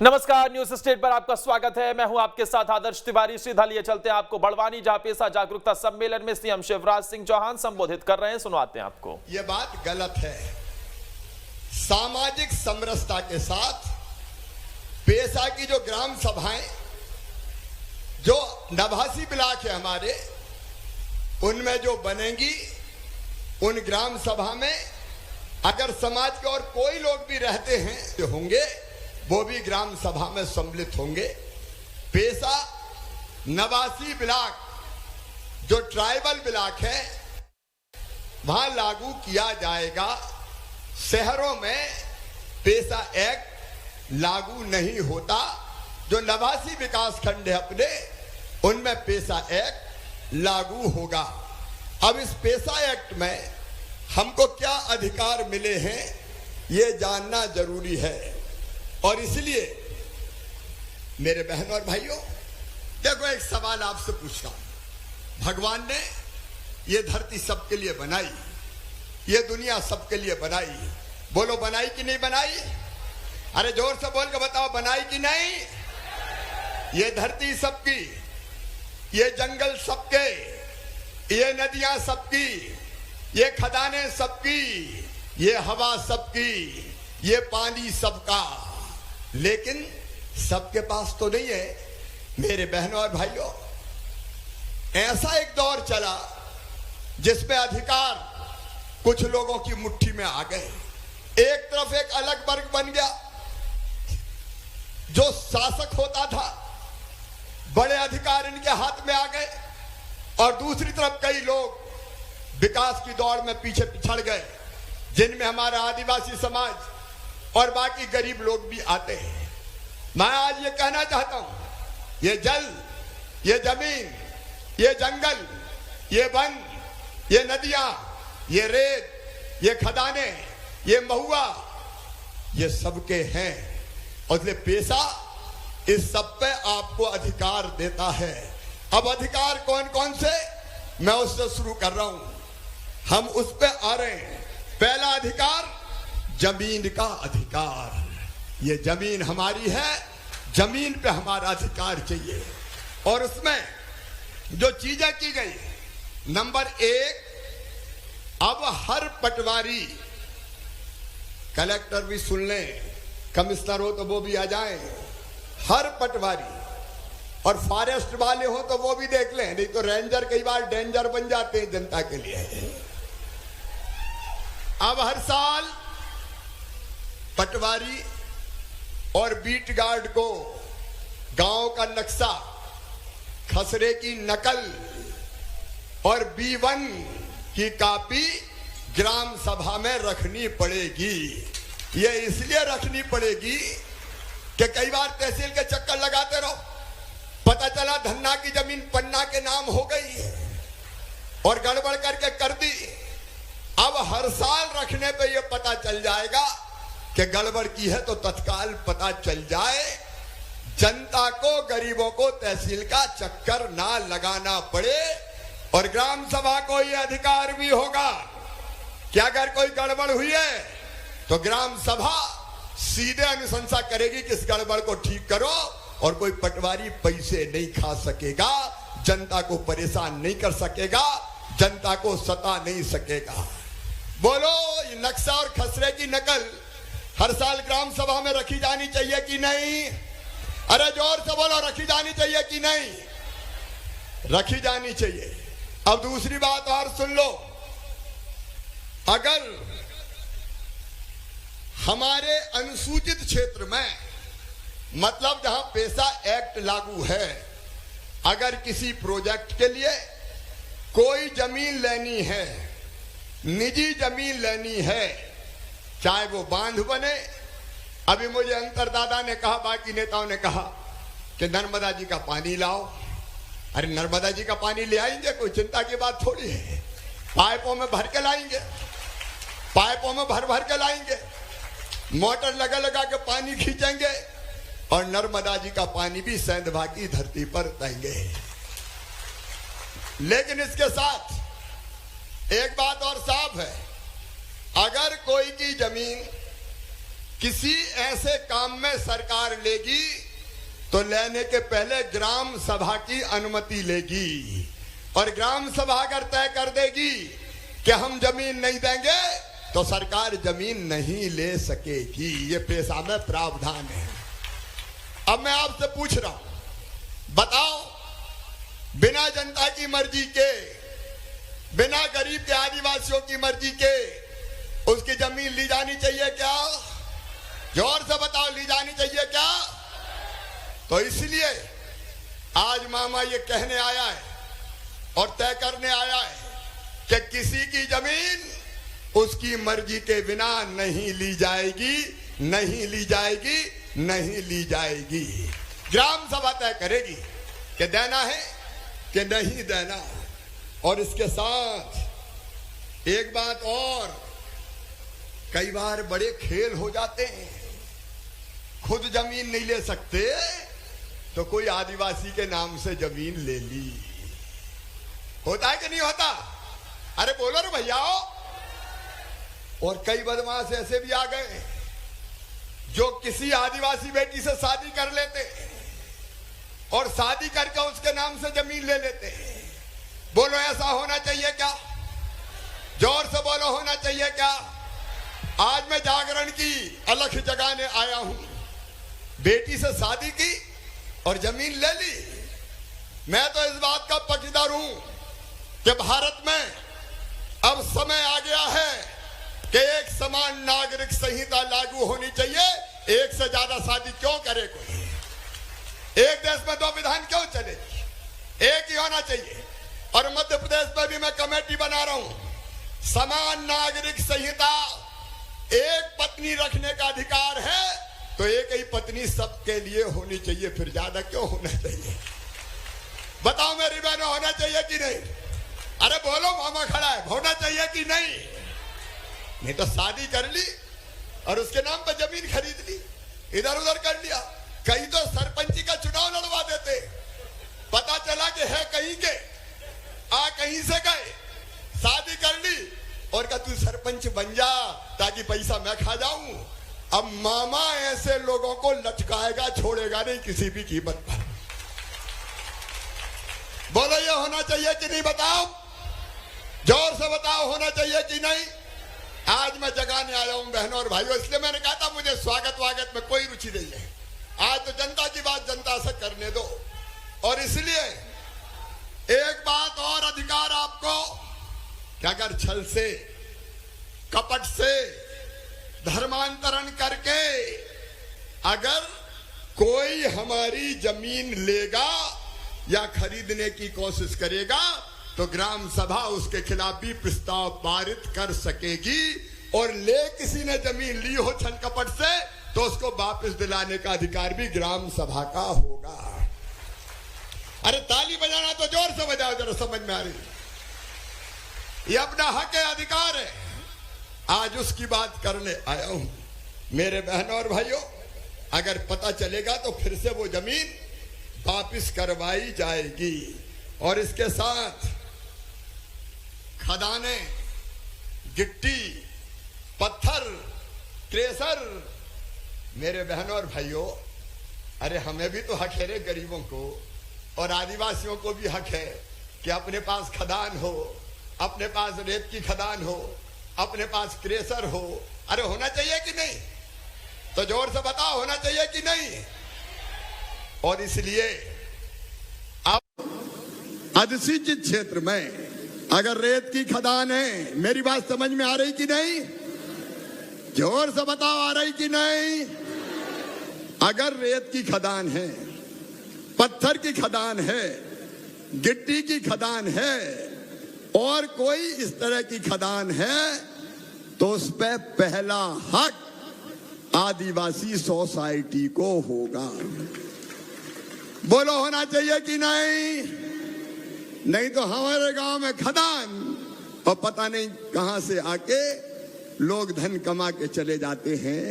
नमस्कार, news state पर आपका स्वागत है। मैं हूं आपके साथ आदर्श तिवारी। सीधा लिए चलते हैं आपको बड़वानी, जहां पेशा जागरूकता सम्मेलन में सीएम शिवराज सिंह चौहान संबोधित कर रहे हैं। सुनवाते हैं आपको। यह बात गलत है। सामाजिक समरसता के साथ पेशा की जो ग्राम सभाएं, जो नवासी ब्लॉक है हमारे, उनमें जो बनेंगी, उन ग्राम सभा में अगर समाज के और कोई लोग भी रहते हैं तो होंगे, वो भी ग्राम सभा में सम्मिलित होंगे। पेशा नवासी ब्लॉक जो ट्राइबल ब्लॉक है वहां लागू किया जाएगा। शहरों में पेशा एक्ट लागू नहीं होता। जो नवासी विकास खंड है अपने, उनमें पेशा एक्ट लागू होगा। अब इस पेशा एक्ट में हमको क्या अधिकार मिले हैं, ये जानना जरूरी है। और इसलिए मेरे बहनों और भाइयों, देखो एक सवाल आपसे पूछता हूं। भगवान ने ये धरती सबके लिए बनाई, ये दुनिया सबके लिए बनाई। बोलो बनाई कि नहीं बनाई? अरे जोर से बोल के बताओ, बनाई कि नहीं? ये धरती सबकी, ये जंगल सबके, ये नदियां सबकी, ये खदानें सबकी, ये हवा सबकी, ये पानी सबका। लेकिन सबके पास तो नहीं है। मेरे बहनों और भाइयों, ऐसा एक दौर चला जिसमें अधिकार कुछ लोगों की मुट्ठी में आ गए। एक तरफ एक अलग वर्ग बन गया जो शासक होता था, बड़े अधिकार इनके हाथ में आ गए, और दूसरी तरफ कई लोग विकास की दौड़ में पीछे पिछड़ गए, जिनमें हमारा आदिवासी समाज और बाकी गरीब लोग भी आते हैं। मैं आज ये कहना चाहता हूं, ये जल, ये जमीन, ये जंगल, ये वन, ये नदियां, ये रेत, ये खदाने, ये महुआ, ये सबके हैं। और इसलिए पेशा इस सब पे आपको अधिकार देता है। अब अधिकार कौन कौन से, मैं उससे शुरू कर रहा हूं। हम उस पे आ रहे हैं। पहला अधिकार जमीन का अधिकार। ये जमीन हमारी है, जमीन पे हमारा अधिकार चाहिए। और उसमें जो चीजें की गई, नंबर एक, अब हर पटवारी, कलेक्टर भी सुन लें, कमिश्नर हो तो वो भी आ जाएं, हर पटवारी, और फॉरेस्ट वाले हो तो वो भी देख लें, नहीं तो रेंजर कई बार डेंजर बन जाते हैं जनता के लिए। अब हर साल पटवारी और बीट गार्ड को गांव का नक्शा, खसरे की नकल और B1 की कॉपी ग्राम सभा में रखनी पड़ेगी। ये इसलिए रखनी पड़ेगी कि कई बार तहसील के चक्कर लगाते रहो, पता चला धन्ना की जमीन पन्ना के नाम हो गई और गड़बड़ करके कर दी। अब हर साल रखने पे ये पता चल जाएगा कि गड़बड़ की है, तो तत्काल पता चल जाए। जनता को, गरीबों को तहसील का चक्कर ना लगाना पड़े। और ग्राम सभा को यह अधिकार भी होगा कि अगर कोई गड़बड़ हुई है तो ग्राम सभा सीधे अनुशंसा करेगी कि इस गड़बड़ को ठीक करो, और कोई पटवारी पैसे नहीं खा सकेगा, जनता को परेशान नहीं कर सकेगा, जनता को सता नहीं सकेगा। बोलो, ये नक्शा और खसरे की नकल हर साल ग्राम सभा में रखी जानी चाहिए कि नहीं? अरे जोर से बोलो, रखी जानी चाहिए कि नहीं? रखी जानी चाहिए। अब दूसरी बात और सुन लो, अगर हमारे अनुसूचित क्षेत्र में, मतलब जहां पेशा एक्ट लागू है, अगर किसी प्रोजेक्ट के लिए कोई जमीन लेनी है, निजी जमीन लेनी है, चाहे वो बांध बने। अभी मुझे अंतरदादा ने कहा, बाकी नेताओं ने कहा कि नर्मदा जी का पानी लाओ। अरे नर्मदा जी का पानी ले आएंगे, कोई चिंता की बात थोड़ी है। पाइपों में भर के लाएंगे, पाइपों में भर भर के लाएंगे, मोटर लगा लगा के पानी खींचेंगे, और नर्मदा जी का पानी भी सेंधवा की धरती पर देंगे। लेकिन इसके साथ एक बात और साफ है, अगर कोई की जमीन किसी ऐसे काम में सरकार लेगी तो लेने के पहले ग्राम सभा की अनुमति लेगी, और ग्राम सभा अगर तय कर देगी कि हम जमीन नहीं देंगे तो सरकार जमीन नहीं ले सकेगी। ये पेशा में प्रावधान है। अब मैं आपसे पूछ रहा हूं, बताओ, बिना जनता की मर्जी के, बिना गरीब के आदिवासियों की मर्जी के उसकी जमीन ली जानी चाहिए क्या? जोर से बताओ, ली जानी चाहिए क्या? तो इसलिए आज मामा ये कहने आया है और तय करने आया है कि किसी की जमीन उसकी मर्जी के बिना नहीं ली जाएगी, नहीं ली जाएगी, नहीं ली जाएगी। ग्राम सभा तय करेगी कि देना है कि नहीं देना। और इसके साथ एक बात और, कई बार बड़े खेल हो जाते हैं, खुद जमीन नहीं ले सकते तो कोई आदिवासी के नाम से जमीन ले ली। होता है कि नहीं होता? अरे बोलो रे भैया। और कई बदमाश ऐसे भी आ गए जो किसी आदिवासी बेटी से शादी कर लेते और शादी करके उसके नाम से जमीन ले लेते। बोलो, ऐसा होना चाहिए क्या? जोर से बोलो, होना चाहिए क्या? आज मैं जागरण की अलख जगाने आया हूं। बेटी से शादी की और जमीन ले ली। मैं तो इस बात का पक्षधर हूं कि भारत में अब समय आ गया है कि एक समान नागरिक संहिता लागू होनी चाहिए। एक से ज्यादा शादी क्यों करे कोई? एक देश में दो विधान क्यों चलेगी? एक ही होना चाहिए। और मध्य प्रदेश में भी मैं कमेटी बना रहा हूं। समान नागरिक संहिता, एक पत्नी रखने का अधिकार है तो एक ही पत्नी सबके लिए होनी चाहिए, फिर ज्यादा क्यों होना चाहिए? बताओ मेरी बहनों, होना चाहिए कि नहीं? अरे बोलो, मामा खड़ा है, होना चाहिए कि नहीं? नहीं तो शादी कर ली और उसके नाम पर जमीन खरीद ली, इधर उधर कर लिया। कहीं तो सरपंची का चुनाव लड़वा देते, पता चला कि है कहीं के, कहीं से गए, शादी कर ली और कहा तू सरपंच बन जा ताकि पैसा मैं खा जाऊं। अब मामा ऐसे लोगों को लटकाएगा, छोड़ेगा नहीं किसी भी कीमत पर। बोलो, ये होना चाहिए कि नहीं? बताओ, जोर से बताओ, होना चाहिए कि नहीं? आज मैं जगाने आया हूं बहनों और भाइयों, इसलिए मैंने कहा था मुझे स्वागत वागत में कोई रुचि नहीं है। आज तो जनता की बात जनता से करने दो। और इसलिए एक बात और अधिकार आपको कि अगर छल से, कपट से, धर्मांतरण करके अगर कोई हमारी जमीन लेगा या खरीदने की कोशिश करेगा तो ग्राम सभा उसके खिलाफ भी प्रस्ताव पारित कर सकेगी। और ले किसी ने जमीन ली हो छल कपट से तो उसको वापस दिलाने का अधिकार भी ग्राम सभा का होगा। अरे ताली बजाना तो जोर से बजाओ, जरा समझ में आ रही। ये अपना हक है, अधिकार है। आज उसकी बात करने आया हूं। मेरे बहनों और भाइयों, अगर पता चलेगा तो फिर से वो जमीन वापस करवाई जाएगी। और इसके साथ खदाने, गिट्टी, पत्थर, क्रेशर, मेरे बहनों और भाइयों, अरे हमें भी तो हक है रे, गरीबों को और आदिवासियों को भी हक है कि अपने पास खदान हो, अपने पास रेत की खदान हो, अपने पास क्रेशर हो। अरे होना चाहिए कि नहीं? तो जोर से बताओ, होना चाहिए कि नहीं? और इसलिए अब अधिसूचित क्षेत्र में अगर रेत की खदान है, मेरी बात समझ में आ रही कि नहीं? जोर से बताओ, आ रही कि नहीं? अगर रेत की खदान है, पत्थर की खदान है, गिट्टी की खदान है और कोई इस तरह की खदान है तो उस पे पहला हक आदिवासी सोसाइटी को होगा। बोलो, होना चाहिए कि नहीं? नहीं तो हमारे गांव में खदान और पता नहीं कहां से आके लोग धन कमा के चले जाते हैं।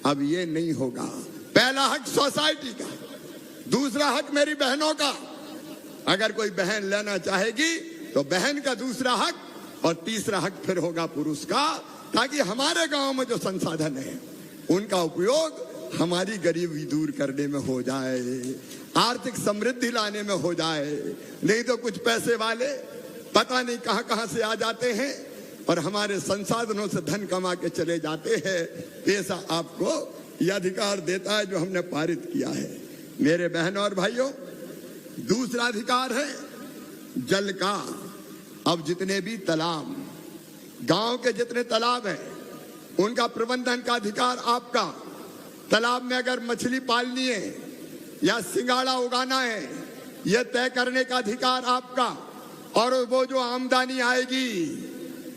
अब ये नहीं होगा। पहला हक सोसाइटी का, दूसरा हक मेरी बहनों का। अगर कोई बहन लेना चाहेगी तो बहन का दूसरा हक और तीसरा हक फिर होगा पुरुष का, ताकि हमारे गांव में जो संसाधन है उनका उपयोग हमारी गरीबी दूर करने में हो जाए, आर्थिक समृद्धि लाने में हो जाए। नहीं तो कुछ पैसे वाले पता नहीं कहां कहां से आ जाते हैं और हमारे संसाधनों से धन कमा के चले जाते हैं। पैसा आपको यह अधिकार देता है जो हमने पारित किया है। मेरे बहनों और भाइयों, दूसरा अधिकार है जल का। अब जितने भी तालाब, गांव के जितने तालाब हैं, उनका प्रबंधन का अधिकार आपका। तालाब में अगर मछली पालनी है या सिंगाड़ा उगाना है, यह तय करने का अधिकार आपका। और वो जो आमदनी आएगी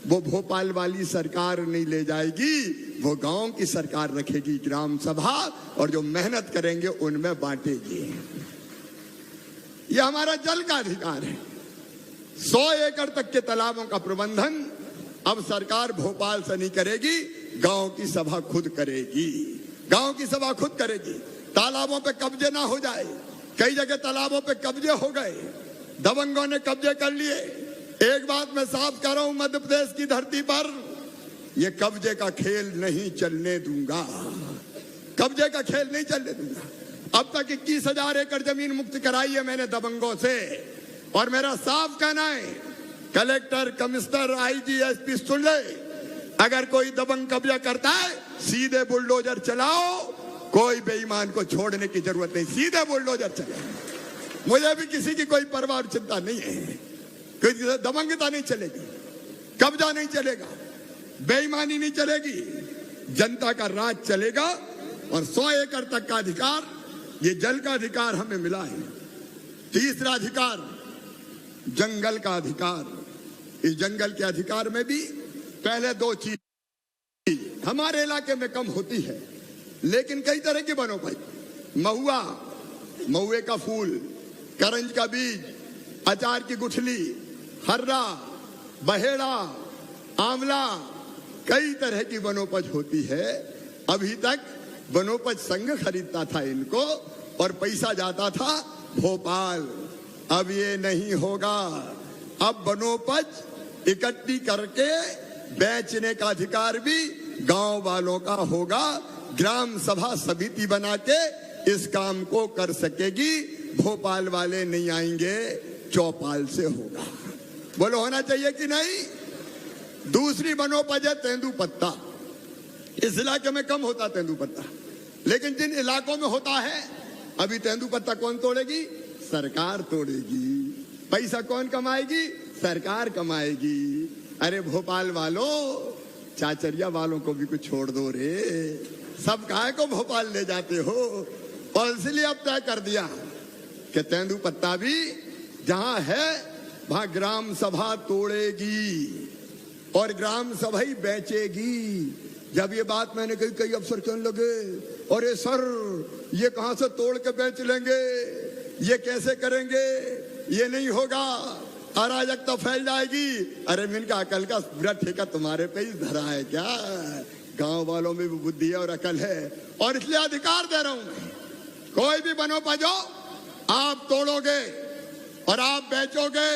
वो भोपाल वाली सरकार नहीं ले जाएगी, वो गांव की सरकार रखेगी, ग्राम सभा, और जो मेहनत करेंगे उनमें बांटेगी। यह हमारा जल का अधिकार है। 100 एकड़ तक के तालाबों का प्रबंधन अब सरकार भोपाल से नहीं करेगी, गांव की सभा खुद करेगी। गांव की सभा खुद करेगी। तालाबों पे कब्जे ना हो जाए। कई जगह तालाबों पे कब्जे हो गए, दबंगों ने कब्जे कर लिए। एक बात मैं साफ कर रहा हूं, मध्य प्रदेश की धरती पर यह कब्जे का खेल नहीं चलने दूंगा। कब्जे का खेल नहीं चलने दूंगा। अब तक 21,000 एकड़ जमीन मुक्त कराई है मैंने दबंगों से। और मेरा साफ कहना है, कलेक्टर, कमिश्नर, आईजी, एसपी सुन ले, अगर कोई दबंग कब्जा करता है सीधे बुलडोजर चलाओ, कोई बेईमान को छोड़ने की जरूरत नहीं, सीधे बुलडोजर चलाओ। मुझे भी किसी की कोई परवाह और चिंता नहीं है। कोई दबंगता नहीं चलेगी, कब्जा नहीं चलेगा, बेईमानी नहीं चलेगी, जनता का राज चलेगा। और 100 एकड़ तक का अधिकार, ये जल का अधिकार हमें मिला है। तीसरा अधिकार, जंगल का अधिकार। इस जंगल के अधिकार में भी पहले 2 चीज हमारे इलाके में कम होती है, लेकिन कई तरह की वनोपज, महुआ, महुए का फूल, करंज का बीज, अचार की गुठली, हर्रा, बहेड़ा, आंवला, कई तरह की वनोपज होती है। अभी तक वनोपज संघ खरीदता था इनको और पैसा जाता था भोपाल। अब ये नहीं होगा। अब वनोपज इकट्ठी करके बेचने का अधिकार भी गांव वालों का होगा। ग्राम सभा समिति बना के इस काम को कर सकेगी। भोपाल वाले नहीं आएंगे, चौपाल से होगा। बोलो होना चाहिए कि नहीं? दूसरी वनोपज है तेंदुपत्ता। इस इलाके में कम होता तेंदुपत्ता, लेकिन जिन इलाकों में होता है, अभी तेंदुपत्ता कौन तोड़ेगी? सरकार तोड़ेगी। पैसा कौन कमाएगी? सरकार कमाएगी। अरे भोपाल वालों, चाचरिया वालों को भी कुछ छोड़ दो रे। सब काहे को भोपाल ले जाते हो? और इसलिए अब तय कर दिया कि तेंदुपत्ता भी जहां है वहां ग्राम सभा तोड़ेगी और ग्राम सभा ही बेचेगी। जब ये बात मैंने कही, कई अफसर कहने लगे, अरे सर ये कहां से तोड़ के बेच लेंगे, ये कैसे करेंगे, ये नहीं होगा, अराजकता फैल जाएगी। अरे मैंने कहा, अकल का पूरा ठेका तुम्हारे पे ही धरा है क्या? गांव वालों में भी बुद्धि है और अकल है, और इसलिए अधिकार दे रहा हूं मैं। कोई भी वनोपज हो, आप तोड़ोगे और आप बेचोगे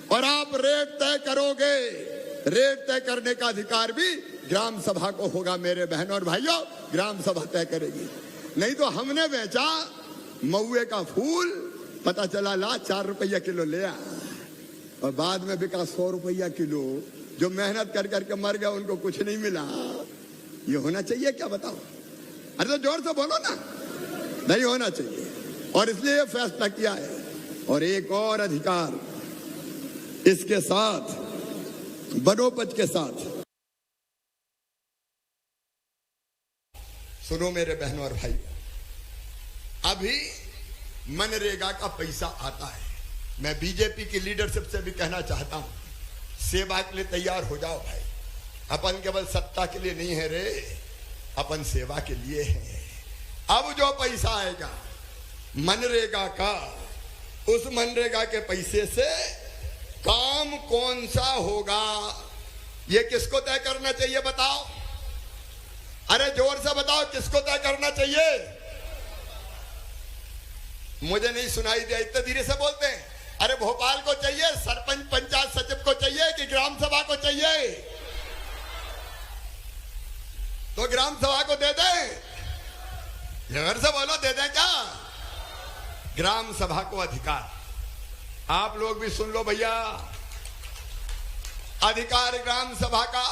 और आप रेट तय करोगे। रेट तय करने का अधिकार भी ग्राम सभा को होगा। मेरे बहनों और भाइयों, ग्राम सभा तय करेगी। नहीं तो हमने बेचा महुए का फूल, पता चला ला 4 रुपया किलो ले आ, और बाद में बिका 100 रुपया किलो। जो मेहनत कर करके मर गया उनको कुछ नहीं मिला। ये होना चाहिए क्या, बताओ? अरे तो जोर से बोलो ना। नहीं होना चाहिए, और इसलिए ये फैसला किया है। और एक और अधिकार इसके साथ, वनोपज के साथ, सुनो मेरे बहनों और भाई, अभी मनरेगा का पैसा आता है। मैं बीजेपी की लीडरशिप से भी कहना चाहता हूं, सेवा के लिए तैयार हो जाओ भाई। अपन केवल सत्ता के लिए नहीं है रे, अपन सेवा के लिए है। अब जो पैसा आएगा मनरेगा का, उस मनरेगा के पैसे से काम कौन सा होगा, ये किसको तय करना चाहिए बताओ? अरे जोर से बताओ, किसको तय करना चाहिए? मुझे नहीं सुनाई दिया, इतने धीरे से बोलते हैं। अरे भोपाल को चाहिए, सरपंच पंचायत सचिव को चाहिए कि ग्राम सभा को चाहिए? तो ग्राम सभा को दे दें, घर से बोलो दे दें क्या? ग्राम सभा को अधिकार, आप लोग भी सुन लो भैया, अधिकार ग्राम सभा का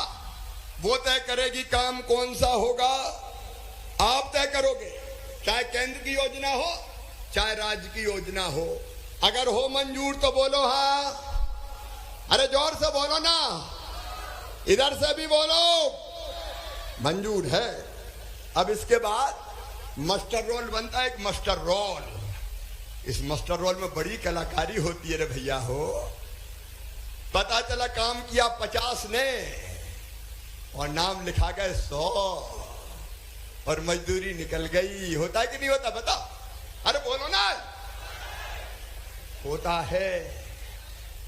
वो तय करेगी काम कौन सा होगा, आप तय करोगे, चाहे केंद्र की योजना हो चाहे राज्य की योजना हो। अगर हो मंजूर तो बोलो हाँ, अरे जोर से बोलो ना, इधर से भी बोलो मंजूर है। अब इसके बाद मास्टर रोल बनता है, एक मास्टर रोल। इस मास्टर रोल में बड़ी कलाकारी होती है रे भैया हो। पता चला काम किया 50 ने और नाम लिखा गए 100 और मजदूरी निकल गई। होता है कि नहीं होता बताओ? अरे बोलो ना, होता है।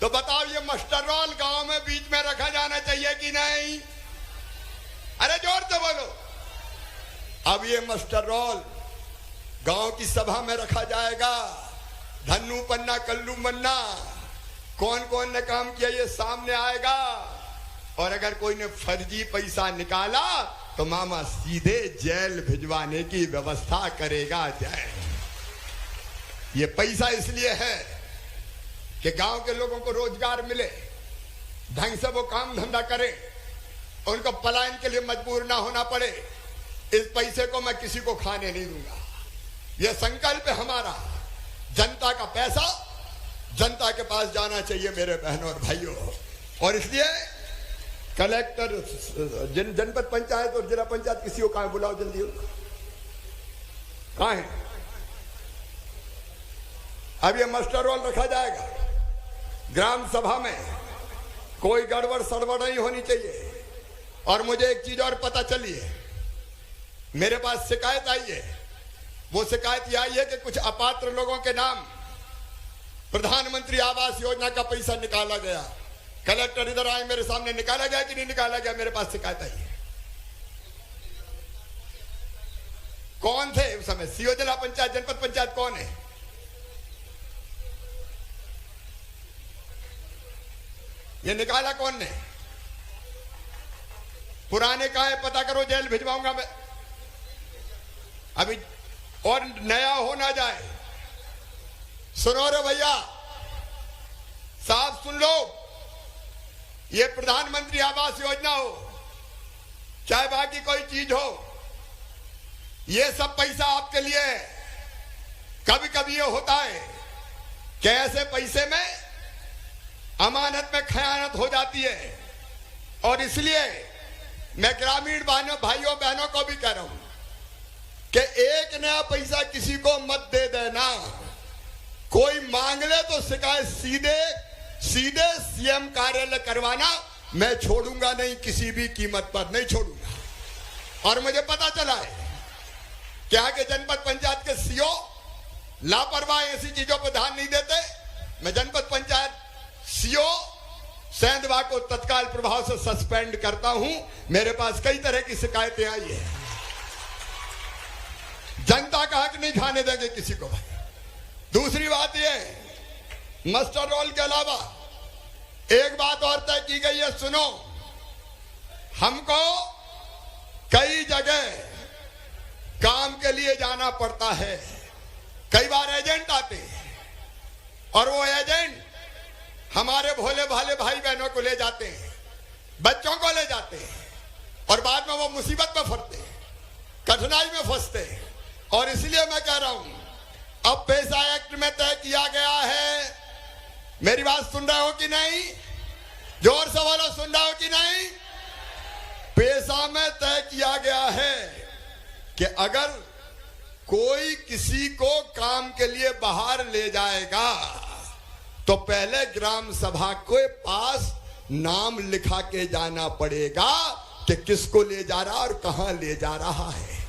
तो बताओ ये मास्टर रोल गांव में बीच में रखा जाना चाहिए कि नहीं? अरे जोर से बोलो। अब ये मास्टर रोल गांव की सभा में रखा जाएगा। धन्नू पन्ना कल्लू मन्ना कौन कौन ने काम किया ये सामने आएगा। और अगर कोई ने फर्जी पैसा निकाला तो मामा सीधे जेल भिजवाने की व्यवस्था करेगा। जय। ये पैसा इसलिए है कि गांव के लोगों को रोजगार मिले, ढंग से वो काम धंधा करें, उनको पलायन के लिए मजबूर ना होना पड़े। इस पैसे को मैं किसी को खाने नहीं दूंगा। यह संकल्प है हमारा। जनता का पैसा जनता के पास जाना चाहिए मेरे बहनों और भाइयों। और इसलिए कलेक्टर, जनपद पंचायत और जिला पंचायत किसी को कहां बुलाओ जल्दी। कहां है? अब ये मास्टर रोल रखा जाएगा ग्राम सभा में। कोई गड़बड़ सड़बड़ नहीं होनी चाहिए। और मुझे एक चीज और पता चली है, मेरे पास शिकायत आई है। वो शिकायत यह आई है कि कुछ अपात्र लोगों के नाम प्रधानमंत्री आवास योजना का पैसा निकाला गया। कलेक्टर इधर आए, मेरे सामने निकाला गया कि नहीं निकाला गया? मेरे पास शिकायत आई है। कौन थे उस समय? सीओ जिला पंचायत, जनपद पंचायत कौन है? ये निकाला कौन ने? पुराने कहां है? पता करो, जेल भिजवाऊंगा मैं अभी, और नया हो ना जाए। सुनो रे भैया, साहब सुन लो। ये प्रधानमंत्री आवास योजना हो चाहे बाकी कोई चीज हो, ये सब पैसा आपके लिए है। कभी कभी ये होता है कि ऐसे पैसे में अमानत में खयानत हो जाती है। और इसलिए मैं ग्रामीण भाइयों बहनों को भी कह रहा हूं कि एक नया पैसा किसी को मत दे देना। कोई मांग ले तो शिकायत सीधे सीएम कार्यालय करवाना। मैं छोड़ूंगा नहीं, किसी भी कीमत पर नहीं छोड़ूंगा। और मुझे पता चला है कि आगे जनपद पंचायत के सीओ लापरवाह ऐसी चीजों पर ध्यान नहीं देते। मैं जनपद पंचायत सीओ सेंधवा को तत्काल प्रभाव से सस्पेंड करता हूं। मेरे पास कई तरह की शिकायतें आई है। जनता का हक नहीं खाने देंगे किसी को। दूसरी बात यह, मास्टर रोल के अलावा एक बात और तय की गई है। सुनो, हमको कई जगह काम के लिए जाना पड़ता है। कई बार एजेंट आते हैं और वो एजेंट हमारे भोले भाले भाई बहनों को ले जाते हैं, बच्चों को ले जाते हैं, और बाद में वो मुसीबत में फंसते हैं, कठिनाई में फंसते हैं। और इसलिए मैं कह रहा हूं, अब पैसा एक्ट में तय किया गया है। मेरी बात सुन रहे हो कि नहीं? जोर से बोलो, सुन रहे हो कि नहीं? पैसा में तय किया गया है कि अगर कोई किसी को काम के लिए बाहर ले जाएगा तो पहले ग्राम सभा के पास नाम लिखा के जाना पड़ेगा कि किसको ले जा रहा और कहां ले जा रहा है।